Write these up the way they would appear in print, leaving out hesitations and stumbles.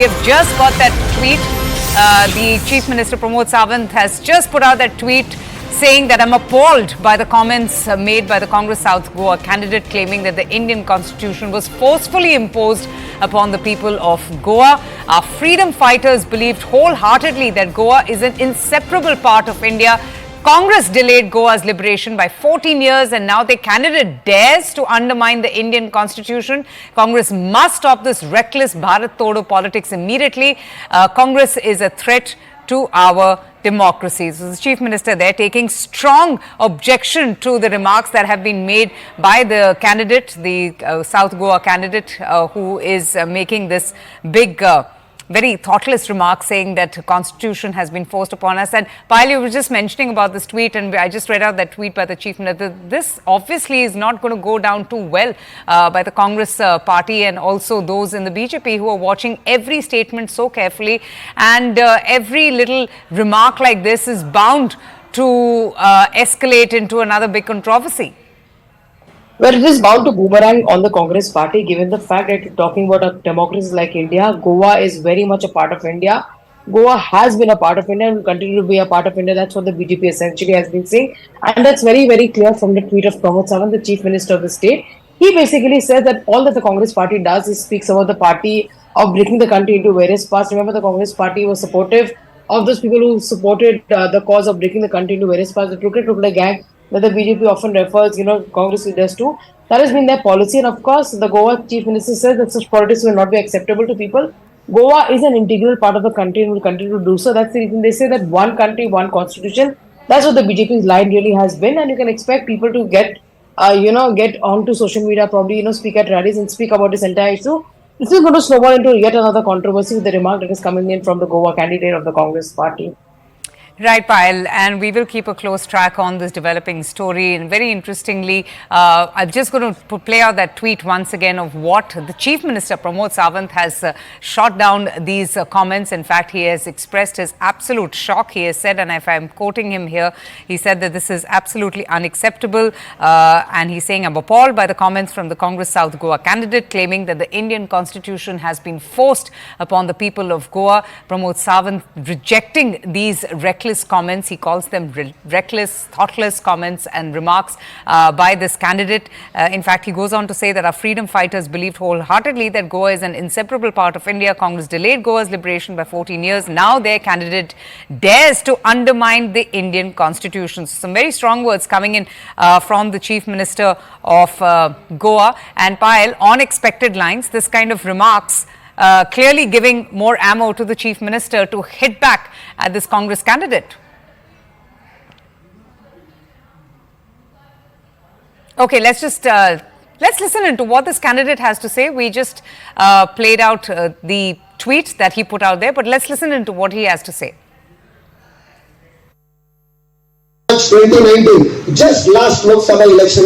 We have just got that tweet. The Chief Minister Pramod Sawant has just put out that tweet saying that I'm appalled by the comments made by the Congress South Goa candidate claiming that the Indian constitution was forcefully imposed upon the people of Goa. Our freedom fighters believed wholeheartedly that Goa is an inseparable part of India. Congress delayed Goa's liberation by 14 years and now their candidate dares to undermine the Indian constitution. Congress must stop this reckless Bharat Todo politics immediately. Congress is a threat to our democracy. So the Chief Minister there taking strong objection to the remarks that have been made by the candidate, the South Goa candidate who is making this big very thoughtless remark saying that the constitution has been forced upon us. And Payal, you were just mentioning about this tweet, and I just read out that tweet by the Chief Minister. This obviously is not going to go down too well by the Congress party and also those in the BJP who are watching every statement so carefully, and every little remark like this is bound to escalate into another big controversy. Well, it is bound to boomerang on the Congress party, given the fact that talking about a democracy like India, Goa is very much a part of India. Goa has been a part of India and will continue to be a part of India. That's what the BJP essentially has been saying. And that's very, very clear from the tweet of Pramod Sawant, the Chief Minister of the state. He basically says that all that the Congress party does is speaks about the party of breaking the country into various parts. Remember, the Congress party was supportive of those people who supported the cause of breaking the country into various parts. The Tukle gang that the BJP often refers, Congress leaders to. That has been their policy. And of course, the Goa Chief Minister says that such politics will not be acceptable to people. Goa is an integral part of the country and will continue to do so. That's the reason they say that one country, one constitution. That's what the BJP's line really has been. And you can expect people to get onto social media, probably, speak at rallies and speak about this entire issue. This is going to snowball into yet another controversy with the remark that is coming in from the Goa candidate of the Congress party. Right, Payal, and we will keep a close track on this developing story. And very interestingly, I'm just going to play out that tweet once again of what the Chief Minister Pramod Sawant has shot down these comments. In fact, he has expressed his absolute shock. He has said, and if I'm quoting him here, he said that this is absolutely unacceptable. And he's saying, I'm appalled by the comments from the Congress South Goa candidate claiming that the Indian constitution has been forced upon the people of Goa. Pramod Sawant rejecting these reckless comments. He calls them reckless, thoughtless comments and remarks by this candidate. In fact, he goes on to say that our freedom fighters believed wholeheartedly that Goa is an inseparable part of India. Congress delayed Goa's liberation by 14 years. Now their candidate dares to undermine the Indian constitution. So some very strong words coming in from the Chief Minister of Goa. And Payal, on expected lines, this kind of remarks clearly giving more ammo to the Chief Minister to hit back at this Congress candidate. Okay, let's listen into what this candidate has to say. We just played out the tweet that he put out there, but let's listen into what he has to say. 2019, just last Lok Sabha election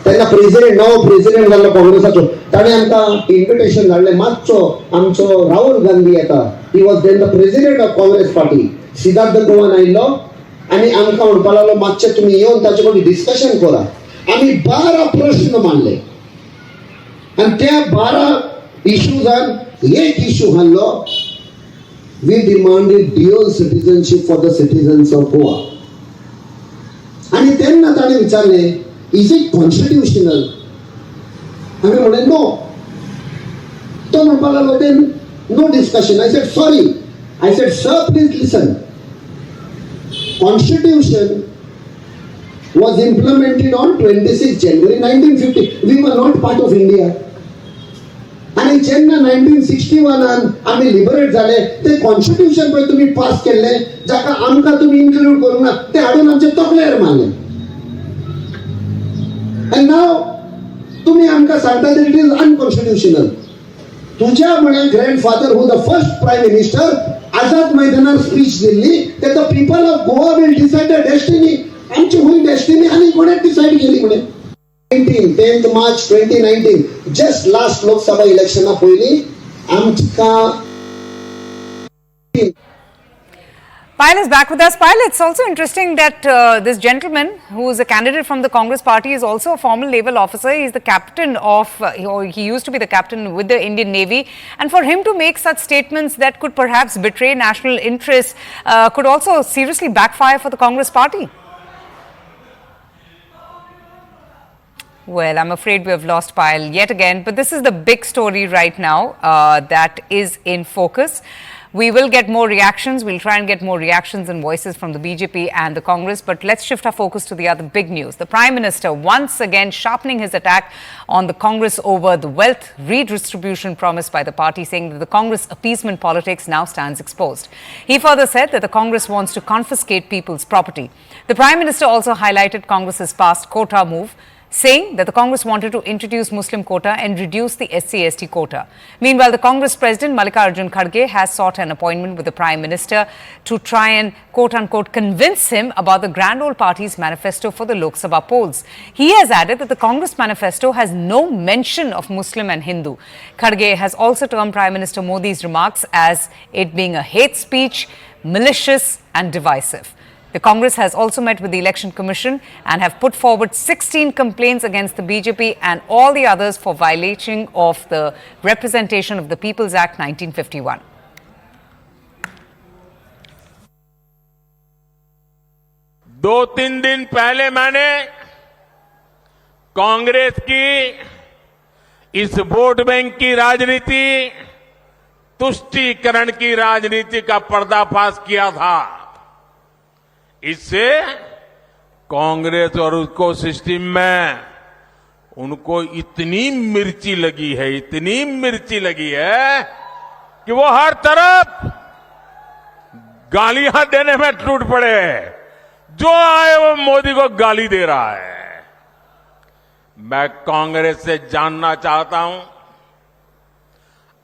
त्यांना president नवो president जाल्लो काँग्रेसाचो ताणें आमकां invitation धाडलें मातसो आमचो राहुल गांधी येता he was then the president of Congress party Siddharth गोवन आयिल्लो आनी आमकां म्हणपा लागलो मातशें तुमी येवन ताचे कडेन डिस्कशन करा आमी 12 प्रश्न मांडले आनी त्या 12 इश्यूजान एक इश्यू आहलो we demanded dual citizenship for the citizens of Goa आनी तेन्ना ताणें विचारलें is it constitutional? I mean, no. Then no discussion. I said, sorry. I said, sir, please listen. Constitution was implemented on 26 January 1950. We were not part of India. And in Chennai 1961 आम्ही liberate झाले ते constitution पण तुम्ही पास केले जाका आमका तुम्ही include करू ना ते हाडून आमचे तकलेर मारले And now, तुम्ही आमका सांगता that it is unconstitutional. तुझ्या म्हणे grandfather who the first prime minister आझाद मैदानार स्पीच दिली that the people of Goa will decide their destiny. आमची होईल destiny आणि कोणी डिसाइड केली म्हणे. 10th March 2019, just last Lok Sabha election पयली आमका Payal is back with us. Payal, it's also interesting that this gentleman, who is a candidate from the Congress party, is also a former naval officer. He's the captain of, or he used to be the captain with the Indian Navy. And for him to make such statements that could perhaps betray national interests could also seriously backfire for the Congress party. Well, I'm afraid we have lost Payal yet again. But this is the big story right now that is in focus. We will get more reactions. We'll try and get more reactions and voices from the BJP and the Congress. But let's shift our focus to the other big news. The Prime Minister once again sharpening his attack on the Congress over the wealth redistribution promised by the party, saying that the Congress appeasement politics now stands exposed. He further said that the Congress wants to confiscate people's property. The Prime Minister also highlighted Congress's past quota move, saying that the Congress wanted to introduce Muslim quota and reduce the SC/ST quota. Meanwhile, the Congress President Mallikarjun Kharge has sought an appointment with the Prime Minister to try and quote-unquote convince him about the Grand Old Party's manifesto for the Lok Sabha polls. He has added that the Congress manifesto has no mention of Muslim and Hindu. Kharge has also termed Prime Minister Modi's remarks as it being a hate speech, malicious and divisive. The Congress has also met with the Election Commission and have put forward 16 complaints against the BJP and all the others for violation of the Representation of the People's Act 1951. दो तीन दिन पहले मैंने कांग्रेस की इस vote bank की राजनीति, तुष्टीकरण की राजनीति का पर्दाफाश किया था। इससे कांग्रेस और उसको सिस्टम में उनको इतनी मिर्ची लगी है कि वो हर तरफ गालियां देने में टूट पड़े। जो आए वो मोदी को गाली दे रहा है। मैं कांग्रेस से जानना चाहता हूं,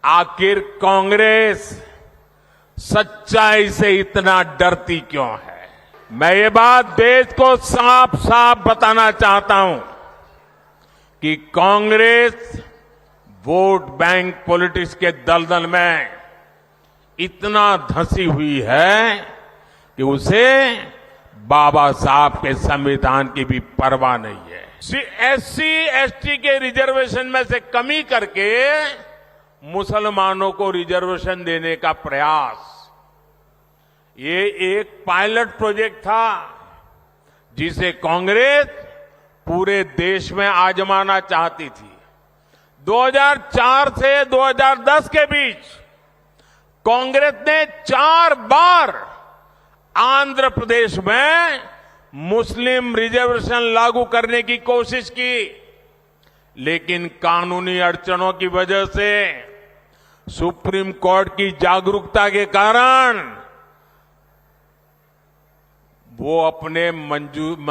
आखिर कांग्रेस सच्चाई से इतना डरती क्यों है? मैं ये बात देश को साफ साफ बताना चाहता हूं कि कांग्रेस वोट बैंक पॉलिटिक्स के दलदल में इतना धंसी हुई है कि उसे बाबा साहब के संविधान की भी परवाह नहीं है। SC ST के रिजर्वेशन में से कमी करके मुसलमानों को रिजर्वेशन देने का प्रयास, ये एक पायलट प्रोजेक्ट था जिसे कांग्रेस पूरे देश में आजमाना चाहती थी। 2004 से 2010 के बीच कांग्रेस ने 4 बार आंध्र प्रदेश में मुस्लिम रिजर्वेशन लागू करने की कोशिश की, लेकिन कानूनी अड़चनों की वजह से सुप्रीम कोर्ट की जागरूकता के कारण वो अपने मंसूबे